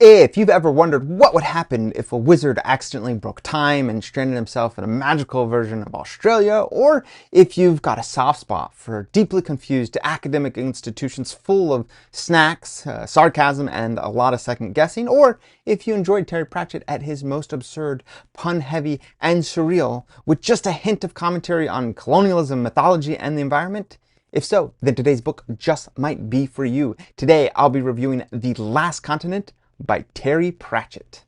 If you've ever wondered what would happen if a wizard accidentally broke time and stranded himself in a magical version of Australia, or if you've got a soft spot for deeply confused academic institutions full of snacks, sarcasm, and a lot of second guessing, or if you enjoyed Terry Pratchett at his most absurd, pun-heavy, and surreal, with just a hint of commentary on colonialism, mythology, and the environment, if so, then today's book just might be for you. Today, I'll be reviewing The Last Continent by Terry Pratchett.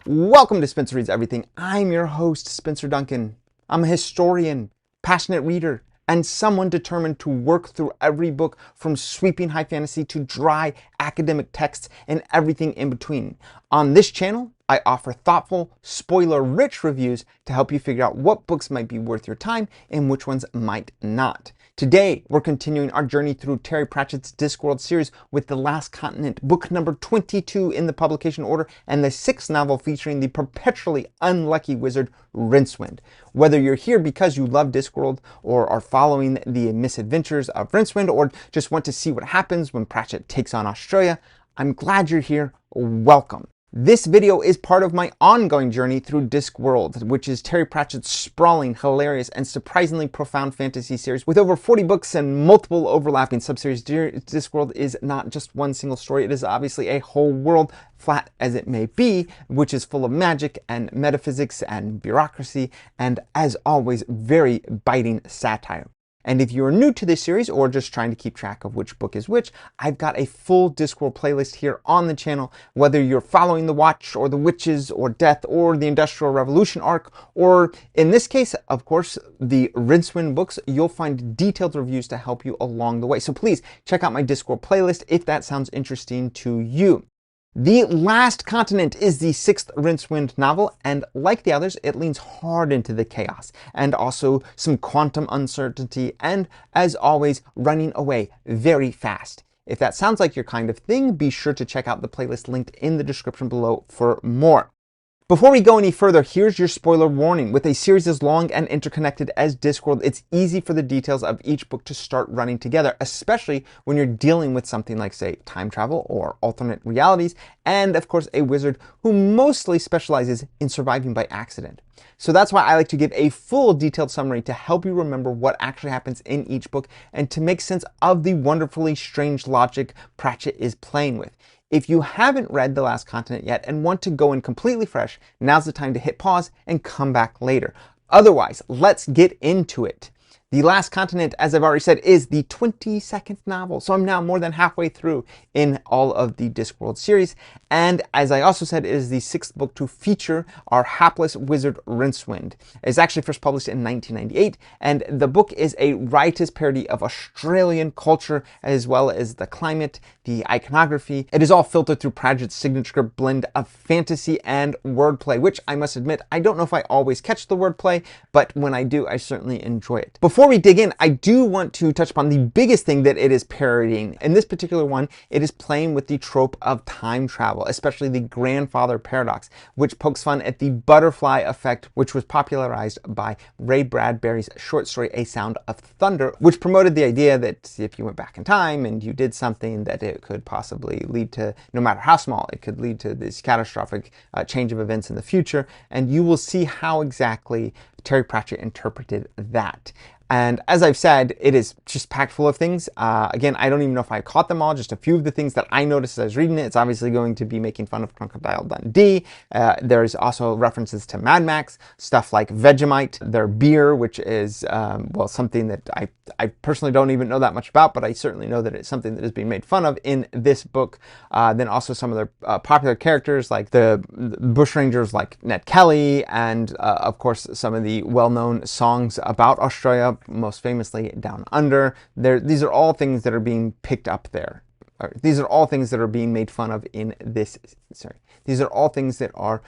Welcome to Spencer Reads Everything. I'm your host, Spencer Duncan. I'm a historian, passionate reader, and someone determined to work through every book from sweeping high fantasy to dry academic texts and everything in between. On this channel, I offer thoughtful, spoiler-rich reviews to help you figure out what books might be worth your time and which ones might not. Today, we're continuing our journey through Terry Pratchett's Discworld series with The Last Continent, book number 22 in the publication order, and the sixth novel featuring the perpetually unlucky wizard Rincewind. Whether you're here because you love Discworld, or are following the misadventures of Rincewind, or just want to see what happens when Pratchett takes on Australia, I'm glad you're here. Welcome. This video is part of my ongoing journey through Discworld, which is Terry Pratchett's sprawling, hilarious, and surprisingly profound fantasy series. With over 40 books and multiple overlapping subseries, Discworld is not just one single story. It is obviously a whole world, flat as it may be, which is full of magic and metaphysics and bureaucracy, and as always, very biting satire. And if you're new to this series or just trying to keep track of which book is which, I've got a full Discworld playlist here on the channel. Whether you're following the Watch or the Witches or Death or the Industrial Revolution arc, or in this case, of course, the Rincewind books, you'll find detailed reviews to help you along the way. So please check out my Discworld playlist if that sounds interesting to you. The Last Continent is the sixth Rincewind novel, and like the others, it leans hard into the chaos, and also some quantum uncertainty, and as always, running away very fast. If that sounds like your kind of thing, be sure to check out the playlist linked in the description below for more. Before we go any further, here's your spoiler warning. With a series as long and interconnected as Discworld, it's easy for the details of each book to start running together, especially when you're dealing with something like, say, time travel or alternate realities, and of course a wizard who mostly specializes in surviving by accident. So that's why I like to give a full detailed summary to help you remember what actually happens in each book and to make sense of the wonderfully strange logic Pratchett is playing with. If you haven't read The Last Continent yet and want to go in completely fresh, now's the time to hit pause and come back later. Otherwise, let's get into it. The Last Continent, as I've already said, is the 22nd novel, so I'm now more than halfway through in all of the Discworld series, and as I also said, it is the sixth book to feature our hapless wizard Rincewind. It's actually first published in 1998, and the book is a riotous parody of Australian culture, as well as the climate, the iconography. It is all filtered through Pratchett's signature blend of fantasy and wordplay, which I must admit, I don't know if I always catch the wordplay, but when I do, I certainly enjoy it. Before we dig in, I do want to touch upon the biggest thing that it is parodying. In this particular one, it is playing with the trope of time travel, especially the grandfather paradox, which pokes fun at the butterfly effect, which was popularized by Ray Bradbury's short story, A Sound of Thunder, which promoted the idea that if you went back in time and you did something, that it could possibly lead to, no matter how small, it could lead to this catastrophic change of events in the future. And you will see how exactly Terry Pratchett interpreted that. And as I've said, it is just packed full of things. Again, I don't even know if I caught them all, just a few of the things that I noticed as I was reading it. It's obviously going to be making fun of Crocodile Dundee. There's also references to Mad Max, stuff like Vegemite, their beer, which is, well, something that I personally don't even know that much about, but I certainly know that it's something that is being made fun of in this book. Then also some of their popular characters, like the bushrangers like Ned Kelly, and of course, some of the well-known songs about Australia, most famously Down Under. These are all things that are being picked up there. These are all things that are being made fun of in this, these are all things that are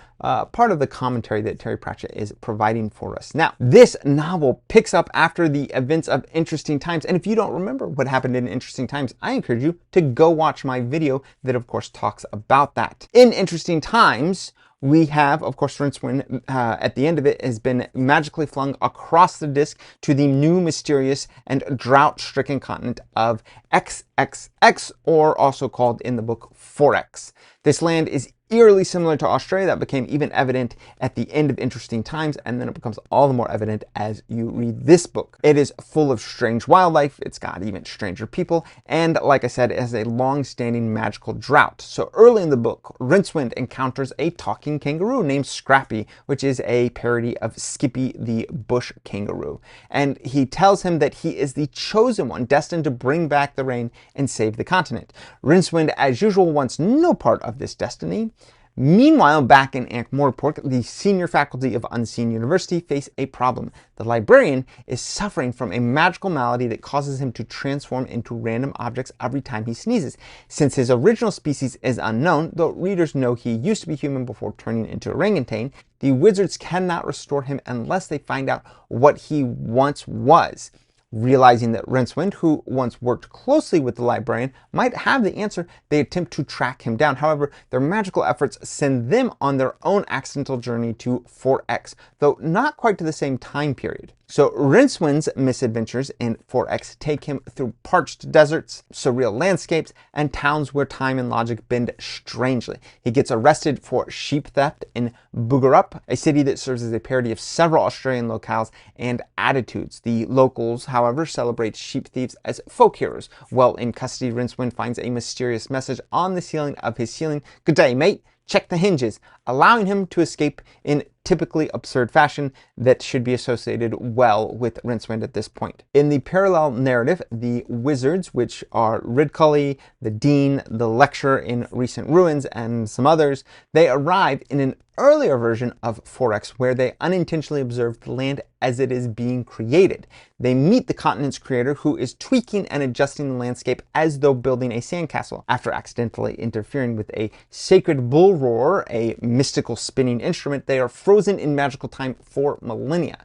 part of the commentary that Terry Pratchett is providing for us. Now, this novel picks up after the events of Interesting Times, and if you don't remember what happened in Interesting Times, I encourage you to go watch my video that, of course, talks about that. In Interesting Times, we have, of course, Rincewind, at the end of it, has been magically flung across the disc to the new, mysterious, and drought-stricken continent of XXXX, or also called in the book 4X. This land is eerily similar to Australia. That became even evident at the end of Interesting Times, and then it becomes all the more evident as you read this book. It is full of strange wildlife, it's got even stranger people, and like I said, it has a long-standing magical drought. So early in the book, Rincewind encounters a talking kangaroo named Scrappy, which is a parody of Skippy the bush kangaroo. And he tells him that he is the chosen one, destined to bring back the rain and save the continent. Rincewind, as usual, wants no part of this destiny. Meanwhile, back in Ankh-Morpork, the senior faculty of Unseen University face a problem. The librarian is suffering from a magical malady that causes him to transform into random objects every time he sneezes. Since his original species is unknown, though readers know he used to be human before turning into orangutan, the wizards cannot restore him unless they find out what he once was. Realizing that Rincewind, who once worked closely with the librarian, might have the answer, they attempt to track him down. However, their magical efforts send them on their own accidental journey to 4X, though not quite to the same time period. So Rincewind's misadventures in 4X take him through parched deserts, surreal landscapes, and towns where time and logic bend strangely. He gets arrested for sheep theft in Boogerup, a city that serves as a parody of several Australian locales and attitudes. The locals, however, celebrate sheep thieves as folk heroes. While in custody, Rincewind finds a mysterious message on the ceiling of his ceiling. "Good day, mate. Check the hinges," allowing him to escape in typically absurd fashion that should be associated well with Rincewind at this point. In the parallel narrative, the wizards, which are Ridcully, the Dean, the Lecturer in Recent Ruins, and some others, they arrive in an earlier version of 4X where they unintentionally observe the land as it is being created. They meet the continent's creator, who is tweaking and adjusting the landscape as though building a sandcastle. After accidentally interfering with a sacred bull roar, a mystical spinning instrument, they are frozen in magical time for millennia.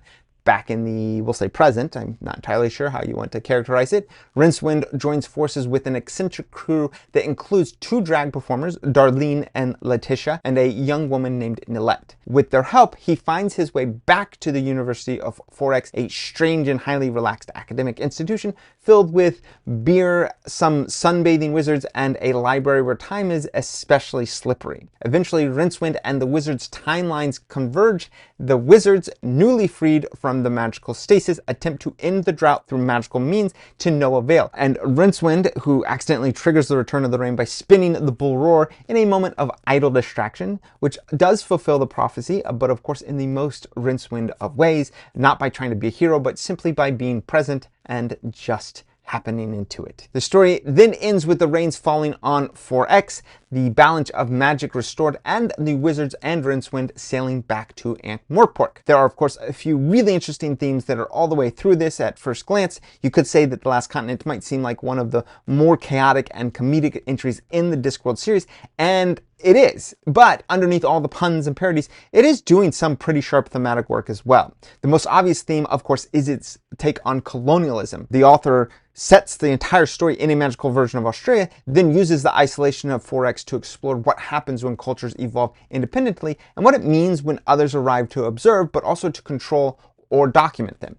Back in the, we'll say present, I'm not entirely sure how you want to characterize it, Rincewind joins forces with an eccentric crew that includes two drag performers, Darlene and Letitia, and a young woman named Nilette. With their help, he finds his way back to the University of 4X, a strange and highly relaxed academic institution filled with beer, some sunbathing wizards, and a library where time is especially slippery. Eventually, Rincewind and the wizards' timelines converge. The wizards, newly freed from the magical stasis, attempt to end the drought through magical means to no avail. And Rincewind, who accidentally triggers the return of the rain by spinning the bull roar in a moment of idle distraction, which does fulfill the prophecy, but of course in the most Rincewind of ways, not by trying to be a hero, but simply by being present and just happening into it. The story then ends with the rains falling on 4X, the balance of magic restored, and the wizards and Rincewind sailing back to Ankh-Morpork. There are, of course, a few really interesting themes that are all the way through this at first glance. You could say that The Last Continent might seem like one of the more chaotic and comedic entries in the Discworld series, and it is, but underneath all the puns and parodies, it is doing some pretty sharp thematic work as well. The most obvious theme, of course, is its take on colonialism. The author sets the entire story in a magical version of Australia, then uses the isolation of 4X to explore what happens when cultures evolve independently and what it means when others arrive to observe, but also to control or document them.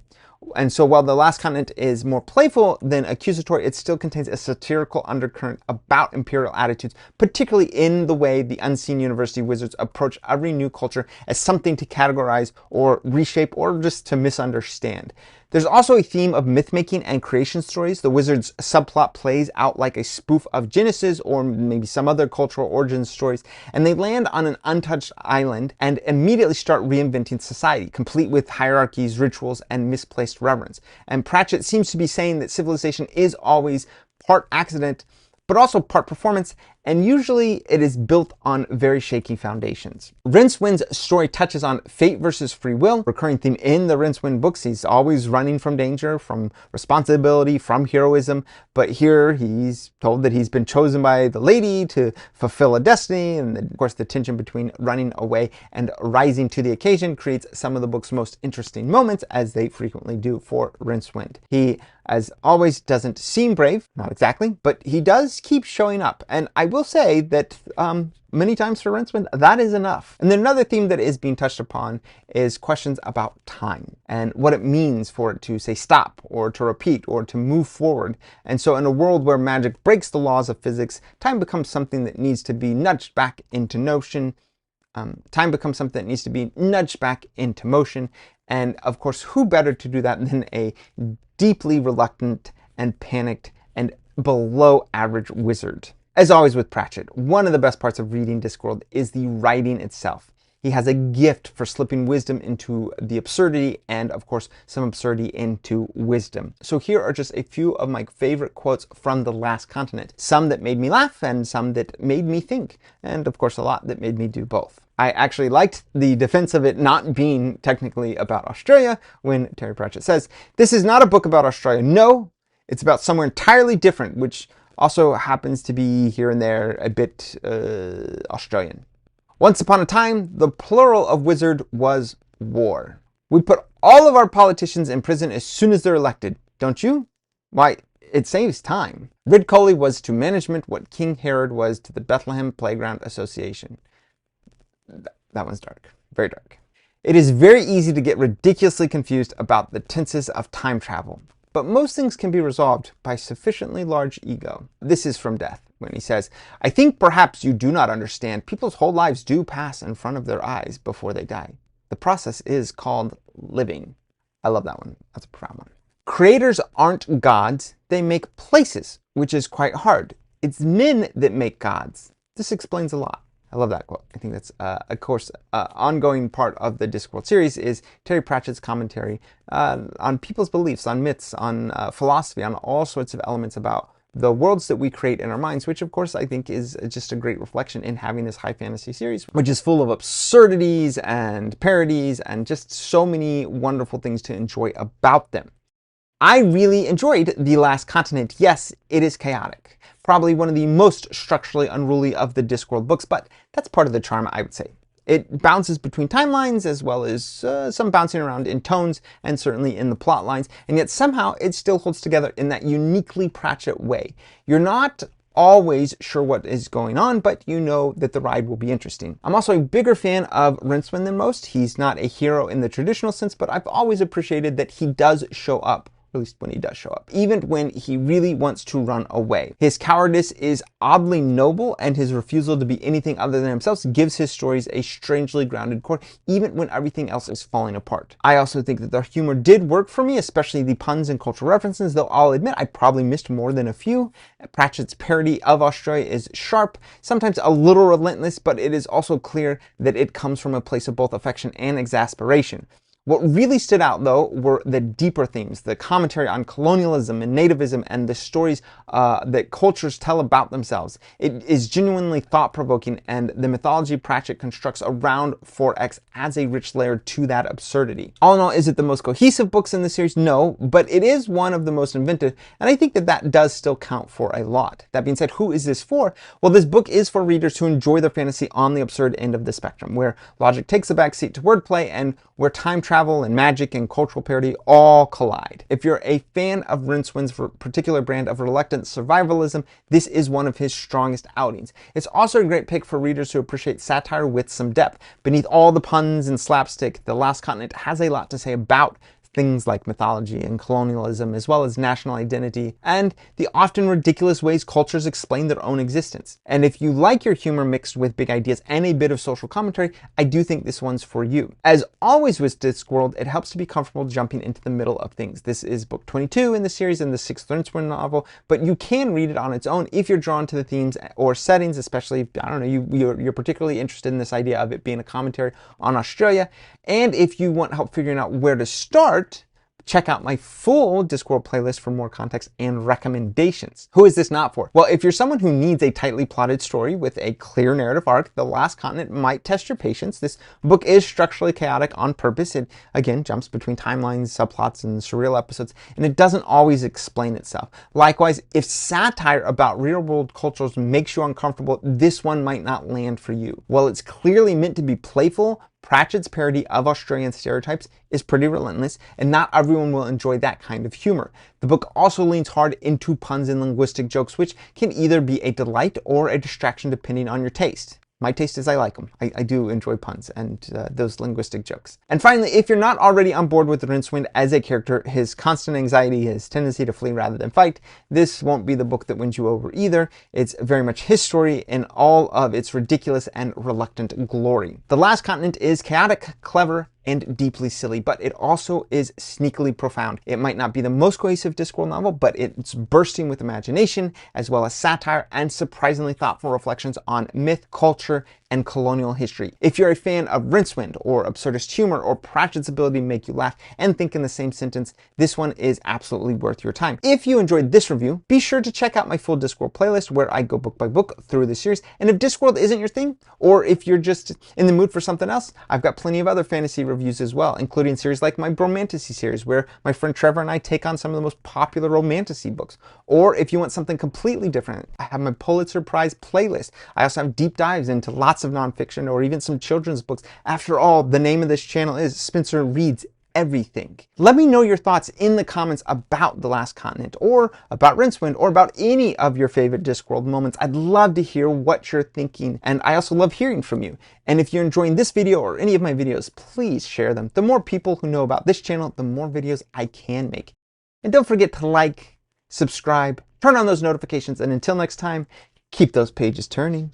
And so while The Last Continent is more playful than accusatory, it still contains a satirical undercurrent about imperial attitudes, particularly in the way the Unseen University wizards approach every new culture as something to categorize or reshape or just to misunderstand. There's also a theme of myth-making and creation stories. The wizards' subplot plays out like a spoof of Genesis or maybe some other cultural origins stories, and they land on an untouched island and immediately start reinventing society, complete with hierarchies, rituals, and misplaced reverence. And Pratchett seems to be saying that civilization is always part accident, but also part performance, and usually it is built on very shaky foundations. Rincewind's story touches on fate versus free will, recurring theme in the Rincewind books. He's always running from danger, from responsibility, from heroism, but here he's told that he's been chosen by the lady to fulfill a destiny, and of course the tension between running away and rising to the occasion creates some of the book's most interesting moments, as they frequently do for Rincewind. He, as always, doesn't seem brave, not exactly, but he does keep showing up, and I will will say that many times for Rincewind, that is enough. And then another theme that is being touched upon is questions about time and what it means for it to say stop or to repeat or to move forward. And so in a world where magic breaks the laws of physics, time becomes something that needs to be nudged back into motion. Time becomes something that needs to be nudged back into motion. And of course, who better to do that than a deeply reluctant and panicked and below average wizard? As always with Pratchett, one of the best parts of reading Discworld is the writing itself. He has a gift for slipping wisdom into the absurdity and, of course, some absurdity into wisdom. So here are just a few of my favorite quotes from The Last Continent. Some that made me laugh and some that made me think. And, of course, a lot that made me do both. I actually liked the defense of it not being technically about Australia when Terry Pratchett says, "This is not a book about Australia. No, it's about somewhere entirely different," which also happens to be here and there a bit Australian. "Once upon a time, the plural of wizard was war. We put all of our politicians in prison as soon as they're elected, don't you? Why, it saves time. Ridcully was to management what King Herod was to the Bethlehem Playground Association." That one's dark, very dark. "It is very easy to get ridiculously confused about the tenses of time travel, but most things can be resolved by sufficiently large ego." This is from Death, when he says, "I think perhaps you do not understand. People's whole lives do pass in front of their eyes before they die. The process is called living." I love that one. That's a profound one. "Creators aren't gods. They make places, which is quite hard. It's men that make gods. This explains a lot." I love that quote. I think that's, of course, ongoing part of the Discworld series is Terry Pratchett's commentary on people's beliefs, on myths, on philosophy, on all sorts of elements about the worlds that we create in our minds, which, of course, I think is just a great reflection in having this high fantasy series, which is full of absurdities and parodies and just so many wonderful things to enjoy about them. I really enjoyed The Last Continent. Yes, it is chaotic. Probably one of the most structurally unruly of the Discworld books, but that's part of the charm, I would say. It bounces between timelines as well as some bouncing around in tones and certainly in the plot lines, and yet somehow it still holds together in that uniquely Pratchett way. You're not always sure what is going on, but you know that the ride will be interesting. I'm also a bigger fan of Rincewind than most. He's not a hero in the traditional sense, but I've always appreciated that he does show up. At least when he does show up, even when he really wants to run away. His cowardice is oddly noble, and his refusal to be anything other than himself gives his stories a strangely grounded core, even when everything else is falling apart. I also think that the humor did work for me, especially the puns and cultural references, though I'll admit I probably missed more than a few. Pratchett's parody of Australia is sharp, sometimes a little relentless, but it is also clear that it comes from a place of both affection and exasperation. What really stood out, though, were the deeper themes, the commentary on colonialism and nativism and the stories that cultures tell about themselves. It is genuinely thought-provoking, and the mythology Pratchett constructs around 4X adds a rich layer to that absurdity. All in all, is it the most cohesive books in the series? No, but it is one of the most inventive, and I think that that does still count for a lot. That being said, who is this for? Well, this book is for readers who enjoy their fantasy on the absurd end of the spectrum, where logic takes a backseat to wordplay and where time travel and magic and cultural parody all collide. If you're a fan of Rincewind's particular brand of reluctant survivalism, this is one of his strongest outings. It's also a great pick for readers who appreciate satire with some depth. Beneath all the puns and slapstick, The Last Continent has a lot to say about things like mythology and colonialism, as well as national identity, and the often ridiculous ways cultures explain their own existence. And if you like your humor mixed with big ideas and a bit of social commentary, I do think this one's for you. As always with Discworld, it helps to be comfortable jumping into the middle of things. This is book 22 in the series and the 6th Rincewind novel, but you can read it on its own if you're drawn to the themes or settings, especially, I don't know, you're particularly interested in this idea of it being a commentary on Australia. And if you want help figuring out where to start, check out my full Discworld playlist for more context and recommendations. Who is this not for? Well, if you're someone who needs a tightly plotted story with a clear narrative arc, The Last Continent might test your patience. This book is structurally chaotic on purpose. It, again, jumps between timelines, subplots, and surreal episodes, and it doesn't always explain itself. Likewise, if satire about real-world cultures makes you uncomfortable, this one might not land for you. While it's clearly meant to be playful, Pratchett's parody of Australian stereotypes is pretty relentless, and not everyone will enjoy that kind of humor. The book also leans hard into puns and linguistic jokes, which can either be a delight or a distraction depending on your taste. My taste is I like them. I do enjoy puns and those linguistic jokes. And finally, if you're not already on board with Rincewind as a character, his constant anxiety, his tendency to flee rather than fight, this won't be the book that wins you over either. It's very much his story in all of its ridiculous and reluctant glory. The Last Continent is chaotic, clever, and deeply silly, but it also is sneakily profound. It might not be the most cohesive Discworld novel, but it's bursting with imagination, as well as satire and surprisingly thoughtful reflections on myth, culture, and colonial history. If you're a fan of Rincewind, or absurdist humor, or Pratchett's ability to make you laugh and think in the same sentence, this one is absolutely worth your time. If you enjoyed this review, be sure to check out my full Discworld playlist where I go book by book through the series. And if Discworld isn't your thing, or if you're just in the mood for something else, I've got plenty of other fantasy reviews as well, including series like my Bromantasy series, where my friend Trevor and I take on some of the most popular romantasy books. Or if you want something completely different, I have my Pulitzer Prize playlist. I also have deep dives into lots of nonfiction or even some children's books. After all, the name of this channel is Spencer Reads Everything. Let me know your thoughts in the comments about The Last Continent, or about Rincewind, or about any of your favorite Discworld moments. I'd love to hear what you're thinking, and I also love hearing from you. And if you're enjoying this video or any of my videos, please share them. The more people who know about this channel, the more videos I can make. And don't forget to like, subscribe, turn on those notifications, and until next time, keep those pages turning.